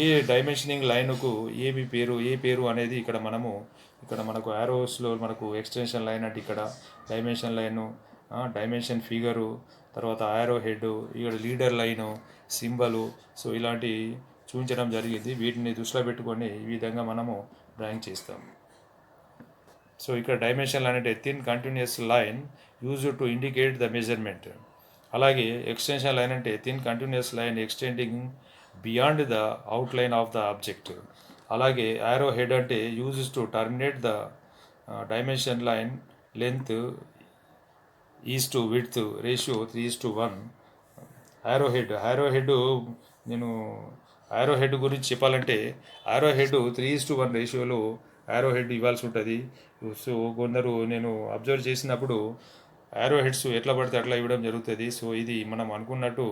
ఏ డైమెన్షనింగ్ లైన్కు ఏ పేరు అనేది ఇక్కడ మనకు యారోస్లో మనకు ఎక్స్టెన్షన్ లైన్ అంటే ఇక్కడ డైమెన్షన్ లైను, డైమెన్షన్ ఫిగరు, తర్వాత యారో హెడ్, ఇక్కడ లీడర్ లైను, సింబలు, సో ఇలాంటి చూపించడం జరిగింది. వీటిని దృష్టిలో పెట్టుకొని ఈ విధంగా మనము డ్రాయింగ్ చేస్తాం. సో ఇక్కడ డైమెన్షన్ లైన్ అంటే thin continuous line used to indicate the measurement. అలాగే ఎక్స్టెన్షన్ లైన్ అంటే thin continuous line extending beyond the outline of the object. అలాగే యారో హెడ్ అంటే uses to terminate the dimension line length is to width ratio 3:1. Arrow head నేను యారో హెడ్ గురించి చెప్పాలంటే యారో హెడ్ 3:1 రేషియోలో యారో హెడ్ ఇవ్వాల్సి ఉంటుంది. సో కొందరు నేను అబ్జర్వ్ చేసినప్పుడు యారో హెడ్స్ ఎట్లా పడితే అట్లా ఇవ్వడం జరుగుతుంది. సో ఇది మనం అనుకున్నట్టు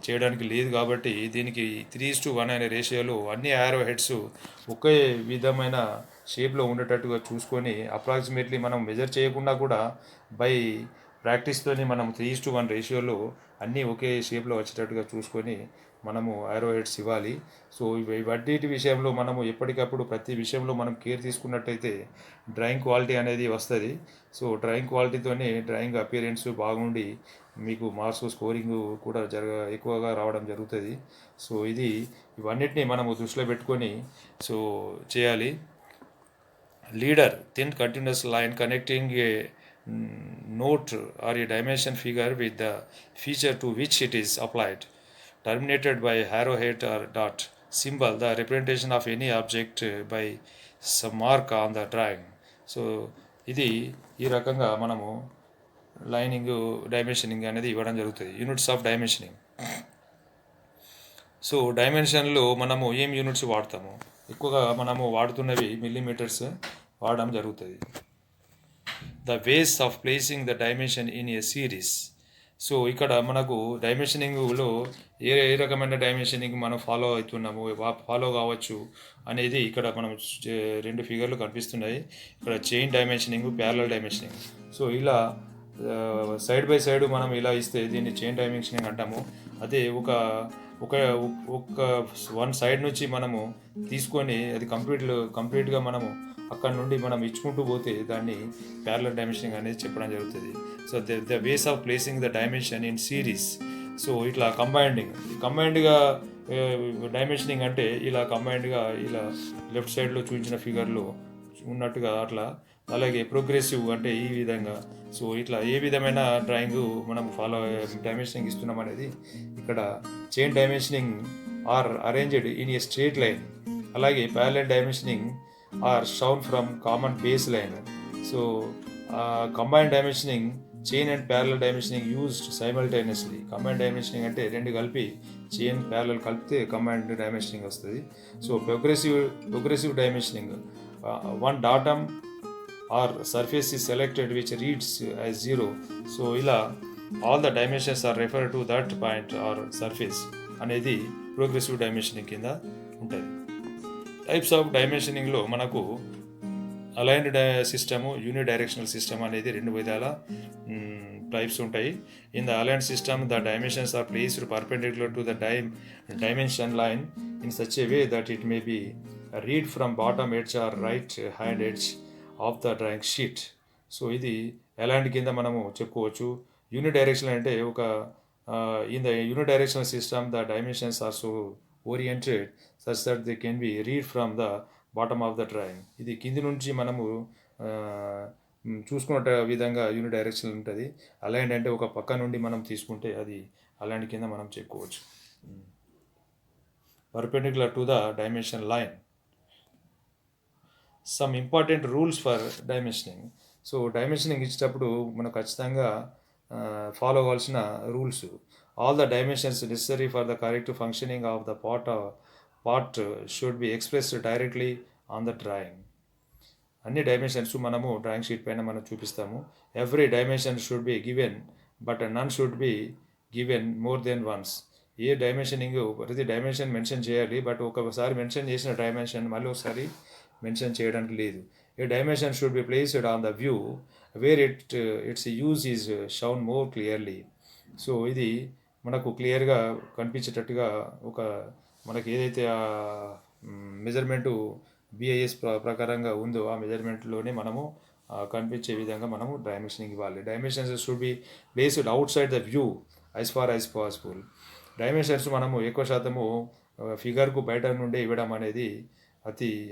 చేయడానికి లేదు కాబట్టి దీనికి 3:1 అనే రేషియోలో అన్ని యారో హెడ్స్ ఒకే విధమైన షేప్లో ఉండేటట్టుగా చూసుకొని అప్రాక్సిమేట్లీ మనం మెజర్ చేయకుండా కూడా బై ప్రాక్టీస్తోని మనం 3:1 రేషియోలో అన్నీ ఒకే షేప్లో వచ్చేటట్టుగా చూసుకొని మనము యారో హెడ్స్ ఇవ్వాలి. సో ఇవన్నిటి విషయంలో మనము ఎప్పటికప్పుడు ప్రతి విషయంలో మనం కేర్ తీసుకున్నట్టయితే డ్రాయింగ్ క్వాలిటీ అనేది వస్తుంది. సో డ్రాయింగ్ క్వాలిటీతోనే డ్రాయింగ్ అపియరెన్స్ బాగుండి మీకు మార్క్స్ స్కోరింగ్ కూడా ఎక్కువగా రావడం జరుగుతుంది. సో ఇవన్నిటిని మనము దృష్టిలో పెట్టుకొని సో చేయాలి. Leader thin continuous line connecting A note or a dimension figure with the feature to which it is applied, terminated by arrowhead or dot symbol, the representation of any object by some mark on the drawing. So ఇది ఈ రకంగా మనము లైనింగ్ డైమెన్షనింగ్ అనేది ఇవ్వడం జరుగుతుంది. Units of dimensioning. సో డైమెన్షన్లో మనము ఏం యూనిట్స్ వాడతాము, ఎక్కువగా మనము వాడుతున్నవి మిల్లీమీటర్స్ వాడడం జరుగుతుంది. The ways of placing the dimension in a series. So ఇక్కడ మనకు డైమెన్షనింగ్లో ఏ రకమైన డైమెన్షనింగ్ మనం ఫాలో కావచ్చు అనేది ఇక్కడ మనం 2 ఫిగర్లు కనిపిస్తున్నాయి. ఇక్కడ chain dimensioning, parallel dimensioning. So ఇలా సైడ్ బై సైడ్ మనం ఇలా ఇస్తే దీన్ని చైన్ డైమెన్షనింగ్ అంటాము. అదే ఒక వన్ సైడ్ నుంచి మనము తీసుకొని అది కంప్లీట్గా మనము అక్కడ నుండి మనం ఇచ్చుకుంటూ పోతే దాన్ని ప్యారలల్ డైమెన్షనింగ్ అనేది చెప్పడం జరుగుతుంది. So the ways of placing the dimension in series. So ఇట్లా కంబైన్డ్గా డైమెన్షనింగ్ అంటే ఇలా కంబైన్డ్గా ఇలా లెఫ్ట్ సైడ్లో చూపించిన ఫిగర్లో ఉన్నట్టుగా అట్లా. అలాగే ప్రోగ్రెసివ్ అంటే ఈ విధంగా. సో ఇట్లా ఏ విధమైన డ్రాయింగ్ మనం డైమెన్షనింగ్ ఇస్తున్నాం అనేది ఇక్కడ chain dimensioning are arranged in a straight line. అలాగే parallel dimensioning are shown from common base line. So combined dimensioning chain and parallel dimensioning used simultaneously. Combined dimensioning అంటే 2 కలిపి చైన్ ప్యారలల్ కలిపితే కంబైన్డ్ డైమెన్షనింగ్ వస్తుంది. So progressive dimensioning one datum or surface is selected which reads as 0. So ఇలా all the dimensions are refer to that point or surface అనేది ప్రోగ్రెసివ్ డైమెన్షనింగ్ కింద ఉంటుంది. టైప్స్ ఆఫ్ డైమెన్షనింగ్లో మనకు aligned system, unidirectional system అనేది 2 విధాల టైప్స్ ఉంటాయి. In the aligned system the dimensions are placed perpendicular to the dimension line in such a way that it may be read from bottom edge or right hand edge of the drawing sheet. So ఇది ఎలాంటి కింద మనము చెప్పుకోవచ్చు. యూని డైరెక్షన్ అంటే ఒక in the unidirectional system the dimensions are so oriented such that they can be read from the bottom of the drawing. ఇది కింది నుంచి మనము చూసుకున్న విధంగా యూని డైరెక్షన్ ఉంటుంది. అలైన్డ్ అంటే ఒక పక్క నుండి మనం తీసుకుంటే అది అలైన్డ్ కింద మనం చెప్పుకోవచ్చు. Perpendicular to the dimension line. Some important rules for dimensioning. So dimensioning ఇచ్చేటప్పుడు మనం ఖచ్చితంగా ఫాలో అవ్వాల్సిన rules. All the dimensions necessary for the correct functioning of the part should be expressed directly on the drawing. అన్ని డైమెన్షన్స్ మనము డ్రాయింగ్ షీట్ పైన మనం చూపిస్తాము. Every dimension should be given but none should be given more than once. A dimensioning ప్రతి డైమెన్షన్ మెన్షన్ చేయాలి, బట్ ఒకసారి మెన్షన్ చేసిన డైమెన్షన్ మళ్ళీ ఒకసారి మెన్షన్ చేయడానికి లేదు. A dimension should be placed on the view where its use is shown more clearly. So ఇది మనకు క్లియర్గా కనిపించేటట్టుగా ఒక మనకి ఏదైతే మెజర్మెంటు బిఐఎస్ ప్రకారంగా ఉందో ఆ మెజర్మెంట్లోనే మనము కనిపించే విధంగా మనము డైమెన్షనింగ్ ఇవ్వాలి. Dimensions should be placed outside the view as far as possible. Dimensions మనము ఎక్కువ శాతము ఫిగర్కు బయట నుండే ఇవ్వడం అనేది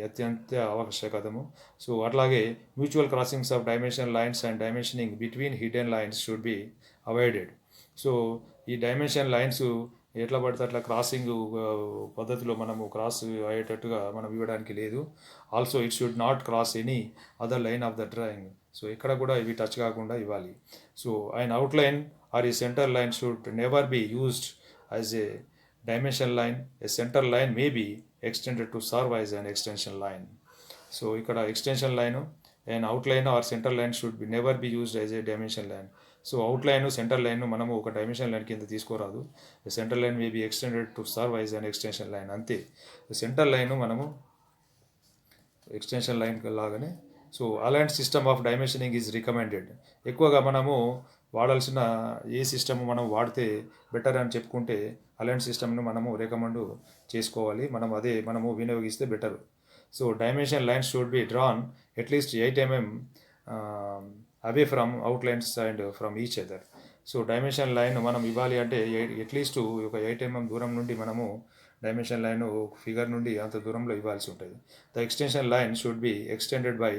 అత్యంత ఆవశ్యకతము. సో అట్లాగే mutual crossings of dimension lines and dimensioning between hidden lines should be avoided. So ఈ డైమెన్షన్ లైన్స్ ఎట్లా పడితే అట్లా క్రాసింగ్ పద్ధతిలో మనము క్రాస్ అయ్యేటట్టుగా మనం ఇవ్వడానికి లేదు. Also it should not cross any other line of the drawing. So ఇక్కడ కూడా ఇవి టచ్ కాకుండా ఇవ్వాలి. సో అండ్ అవుట్లైన్ ఆర్ ఈ centre line should never be used as a dimension line. A centre line may be extended to serve as an extension line. So ఇక్కడ extension line and outline or centre line should be never be used as a dimension line. So outline centre line మనము ఒక డైమెన్షన్ లైన్ కింద తీసుకోరాదు. Centre line may be extended to serve as an extension line. అంతే, సెంటర్ లైన్ మనము ఎక్స్టెన్షన్ లైన్ లాగానే. So aligned system of dimensioning is recommended. ఎక్కువగా మనము వాడాల్సిన ఏ సిస్టమ్ మనం వాడితే బెటర్ అని చెప్పుకుంటే అలైన్డ్ సిస్టమ్ను మనము రికమెండ్ చేసుకోవాలి. మనము వినియోగిస్తే better. So dimension lines should be drawn at least 8 mm away from outlines and from each other. So dimension line మనం ఇవ్వాలి అంటే అట్లీస్ట్ ఒక 8 mm దూరం నుండి మనము డైమెన్షన్ లైన్ ఫిగర్ నుండి అంత దూరంలో ఇవ్వాల్సి ఉంటుంది. The extension line should be extended by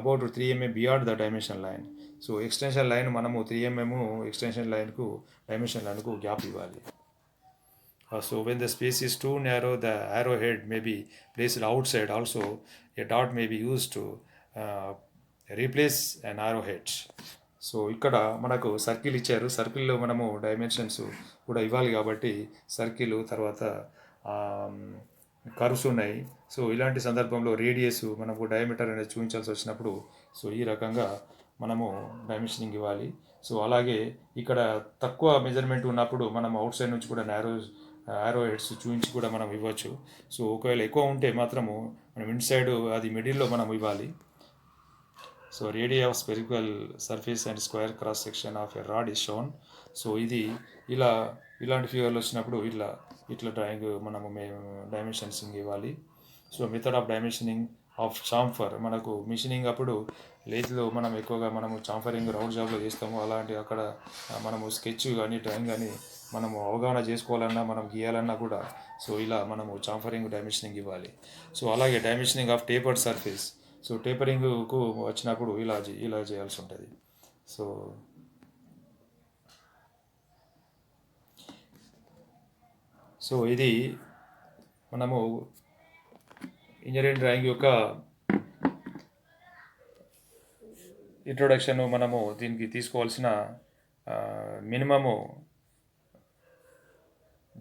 about 3 mm beyond the dimension line. So extension line మనము 3 mm ఎక్స్టెన్షన్ లైన్కు డైమెన్షన్ లైన్కు గ్యాప్ ఇవ్వాలి. So when the space is too narrow, the arrowhead may be placed outside. Also, a dot may be used to replace an arrowhead. So ఇక్కడ మనకు సర్కిల్ ఇచ్చారు. సర్కిల్లో మనము డైమెన్షన్స్ కూడా ఇవ్వాలి కాబట్టి సర్కిల్ తర్వాత కర్వ్స్ ఉన్నాయి. సో ఇలాంటి సందర్భంలో రేడియస్ మనకు డయామీటర్ అనేది చూపించాల్సి వచ్చినప్పుడు సో ఈ రకంగా మనము డైమెన్షనింగ్ ఇవ్వాలి. సో అలాగే ఇక్కడ తక్కువ మెజర్మెంట్ ఉన్నప్పుడు మనం అవుట్ సైడ్ నుంచి కూడా యారో హెడ్స్ చూపించి కూడా మనం ఇవ్వచ్చు. సో ఒకవేళ ఎక్కువ ఉంటే మాత్రము మనం ఇన్సైడ్ అది మిడిల్లో మనం ఇవ్వాలి. So radius of spherical surface and square cross section of a rod is shown. So ఇది ఇలాంటి ఫిగర్లు వచ్చినప్పుడు ఇట్లా డ్రాయింగ్ మనము డైమెన్షన్సింగ్ ఇవ్వాలి. So method of dimensioning of chamfer. మనకు మిషనింగ్ అప్పుడు లేత్లో మనం ఎక్కువగా మనము చాంఫరింగ్ రౌండ్ జాబ్లో చేస్తాము. అలాంటి అక్కడ మనము స్కెచ్ కానీ డ్రాయింగ్ కానీ మనము అవగాహన చేసుకోవాలన్నా మనం గీయాలన్నా కూడా సో ఇలా మనము చాంఫరింగ్ డైమెన్షనింగ్ ఇవ్వాలి. సో అలాగే dimensioning of tapered surface. So టేపరింగ్కు వచ్చినప్పుడు ఇలా చేయాల్సి ఉంటుంది. సో ఇది మనము ఇంజనీరింగ్ డ్రాయింగ్ యొక్క ఇంట్రొడక్షన్. మనము దీనికి తీసుకోవాల్సిన మినిమము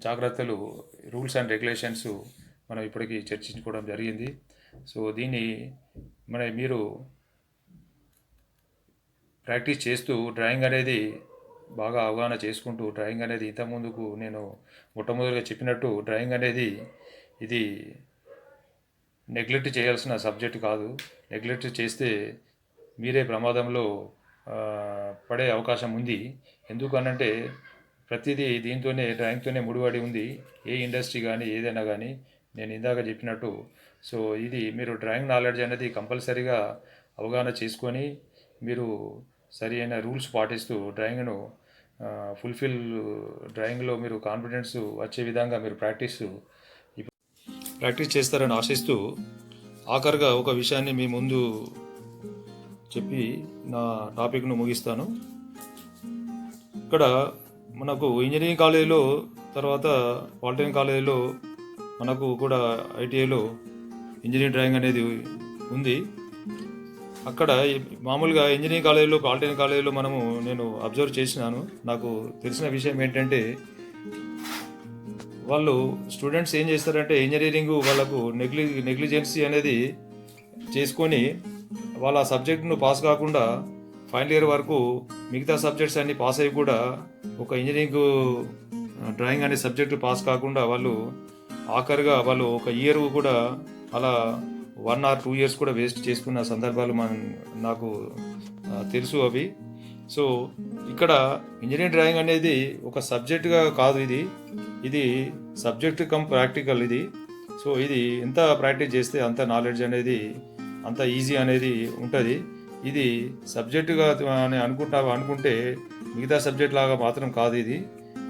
జాగ్రత్తలు, రూల్స్ అండ్ రెగ్యులేషన్స్ మనం ఇప్పటికీ చర్చించుకోవడం జరిగింది. సో దీన్ని మీరు ప్రాక్టీస్ చేస్తూ డ్రాయింగ్ అనేది బాగా అవగాహన చేసుకుంటూ డ్రాయింగ్ అనేది ఇంతకుముందుకు నేను మొట్టమొదటిగా చెప్పినట్టు డ్రాయింగ్ అనేది ఇది నెగ్లెక్ట్ చేయాల్సిన సబ్జెక్ట్ కాదు. నెగ్లెక్ట్ చేస్తే మీరే ప్రమాదంలో పడే అవకాశం ఉంది. ఎందుకనంటే ప్రతిదీ దీంతోనే డ్రాయింగ్తోనే ముడిపడి ఉంది. ఏ ఇండస్ట్రీ కానీ ఏదైనా కానీ నేను ఇందాక చెప్పినట్టు. సో ఇది మీరు డ్రాయింగ్ నాలెడ్జ్ అనేది కంపల్సరీగా అవగాహన చేసుకొని మీరు సరి అయిన రూల్స్ పాటిస్తూ డ్రాయింగ్ను ఫుల్ఫిల్ డ్రాయింగ్లో మీరు కాన్ఫిడెన్స్ వచ్చే విధంగా మీరు ప్రాక్టీస్ చేస్తారని ఆశిస్తూ ఆఖరిగా ఒక విషయాన్ని మీ ముందు చెప్పి నా టాపిక్ను ముగిస్తాను. ఇక్కడ మనకు ఇంజనీరింగ్ కాలేజీలో తర్వాత పాలిటెక్నిక్ కాలేజీలో మనకు కూడా ఐటీఐలో ఇంజనీరింగ్ డ్రాయింగ్ అనేది ఉంది. అక్కడ మామూలుగా ఇంజనీరింగ్ కాలేజీలో పాలిటెక్నిక్ కాలేజీలో నేను అబ్జర్వ్ చేసినాను. నాకు తెలిసిన విషయం ఏంటంటే వాళ్ళు స్టూడెంట్స్ ఏం చేస్తారంటే ఇంజనీరింగ్ వాళ్ళకు నెగ్లిజెన్సీ అనేది చేసుకొని వాళ్ళ సబ్జెక్ట్ను పాస్ కాకుండా ఫైనల్ ఇయర్ వరకు మిగతా సబ్జెక్ట్స్ అన్ని పాస్ అయ్యి కూడా ఒక ఇంజనీరింగ్ డ్రాయింగ్ అనే సబ్జెక్టు పాస్ కాకుండా వాళ్ళు ఆఖరిగా వాళ్ళు ఒక ఇయర్ కూడా అలా 1 or 2 years కూడా వేస్ట్ చేసుకున్న సందర్భాలు నాకు తెలుసు అవి. సో ఇక్కడ ఇంజనీరింగ్ డ్రాయింగ్ అనేది ఒక సబ్జెక్టుగా కాదు, ఇది సబ్జెక్ట్ కమ్ ప్రాక్టికల్ ఇది. సో ఇది ఎంత ప్రాక్టీస్ చేస్తే అంత నాలెడ్జ్ అనేది అంత ఈజీ అనేది ఉంటుంది. ఇది సబ్జెక్టుగా అని అనుకుంటే మిగతా సబ్జెక్ట్ లాగా మాత్రం కాదు ఇది.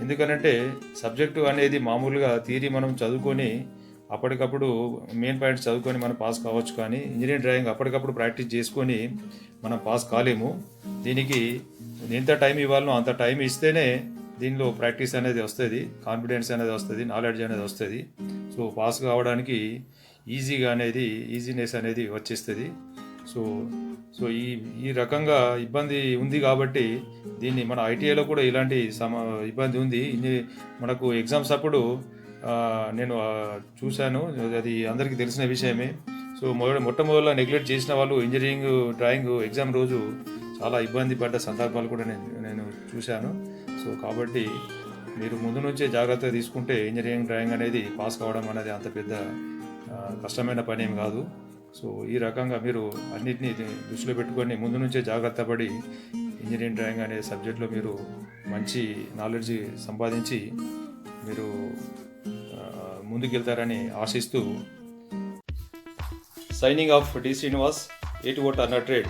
ఎందుకనంటే సబ్జెక్టు అనేది మామూలుగా థియరీ మనం చదువుకొని అప్పటికప్పుడు మెయిన్ పాయింట్స్ చదువుకొని మనం పాస్ కావచ్చు, కానీ ఇంజనీరింగ్ డ్రాయింగ్ అప్పటికప్పుడు ప్రాక్టీస్ చేసుకొని మనం పాస్ కాలేము. దీనికి ఎంత టైం ఇవ్వాలనో అంత టైం ఇస్తేనే దీనిలో ప్రాక్టీస్ అనేది వస్తుంది, కాన్ఫిడెన్స్ అనేది వస్తుంది, నాలెడ్జ్ అనేది వస్తుంది. సో పాస్ కావడానికి ఈజీనెస్ అనేది వచ్చేస్తుంది. సో ఈ రకంగా ఇబ్బంది ఉంది కాబట్టి దీన్ని మన ఐటీఐలో కూడా ఇలాంటి ఇబ్బంది ఉంది. మనకు ఎగ్జామ్స్ అప్పుడు నేను చూశాను, అది అందరికీ తెలిసిన విషయమే. సో మొట్టమొదటిగా నెగ్లెక్ట్ చేసిన వాళ్ళు ఇంజనీరింగ్ డ్రాయింగ్ ఎగ్జామ్ రోజు చాలా ఇబ్బంది పడ్డ సందర్భాలు కూడా నేను చూశాను. సో కాబట్టి మీరు ముందు నుంచే జాగ్రత్త తీసుకుంటే ఇంజనీరింగ్ డ్రాయింగ్ అనేది పాస్ కావడం అనేది అంత పెద్ద కష్టమైన పని ఏం కాదు. సో ఈ రకంగా మీరు అన్నిటినీ దృష్టిలో పెట్టుకొని ముందు నుంచే జాగ్రత్త పడి ఇంజనీరింగ్ డ్రాయింగ్ అనే సబ్జెక్ట్లో మీరు మంచి నాలెడ్జ్ సంపాదించి మీరు ముందుకెళ్తారని ఆశిస్తూ సైనింగ్ ఆఫ్ డి శ్రీనివాస్, 8 ఓట్ అన్న ట్రేడ్.